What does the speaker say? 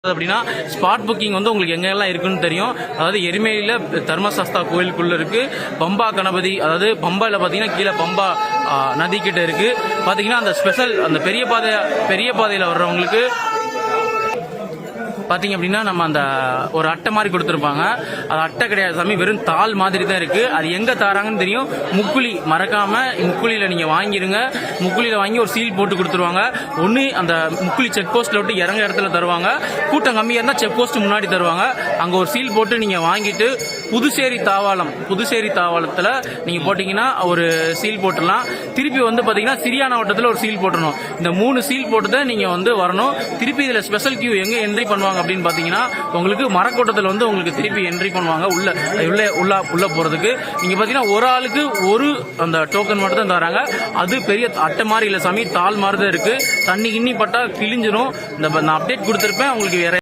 அப்படின்னா spot booking வந்து உங்களுக்கு எங்கெல்லாம் இருக்குன்னு தெரியும். அதாவது எருமேலியில் தர்மசாஸ்தா கோயிலுக்குள்ள இருக்கு. பம்பா கணபதி, அதாவது பம்பாவில் பார்த்தீங்கன்னா கீழே பம்பா நதி கிட்ட இருக்கு. பார்த்தீங்கன்னா அந்த ஸ்பெஷல் அந்த பெரிய பாதையில் வர்றவங்களுக்கு பார்த்தீங்க அப்படின்னா நம்ம அந்த ஒரு அட்டை மாதிரி கொடுத்துருப்பாங்க. அது அட்டை கிடையாது சாமி, வெறும் தாள் மாதிரி தான் இருக்கு. அது எங்க தராங்கன்னு தெரியும். முக்குழி மறக்காம முக்குழியில நீங்க வாங்கிருங்க. முக்குழியில வாங்கி ஒரு சீல் போட்டு கொடுத்துருவாங்க. ஒன்னு அந்த முக்குழி செக் போஸ்ட்ல விட்டு இறங்க இடத்துல தருவாங்க. கூட்டம் கம்மியா இருந்தா செக் போஸ்ட் முன்னாடி தருவாங்க. அங்க ஒரு சீல் போட்டு நீங்க வாங்கிட்டு புதுச்சேரி தாவாளத்துல நீங்க போட்டீங்கன்னா ஒரு சீல் போட்டுடலாம். திருப்பி வந்து பாத்தீங்கன்னா சிரியானா வட்டத்தில் ஒரு சீல் போட்டணும். இந்த 3 சீல் போட்டு தான் நீங்க வந்து வரணும். திருப்பி இதுல ஸ்பெஷல் கியூ எங்க என்ட்ரி பண்ணுவாங்க அப்படின்னு பாத்தீங்கன்னா உங்களுக்கு மரக்கோட்டத்தில் வந்து உங்களுக்கு திருப்பி என்ட்ரி பண்ணுவாங்க உள்ள போறதுக்கு. நீங்க பாத்தீங்கன்னா ஒரு ஆளுக்கு ஒரு அந்த டோக்கன் மட்டும் தான் தராங்க. அது பெரிய அட்டை மாதிரி இல்ல சாமி, தாள் மாதிரி தான் இருக்கு. தண்ணி கிண்ணி பட்டா கிழிஞ்சிரும். இந்த அப்டேட் கொடுத்திருப்பேன் உங்களுக்கு. வேற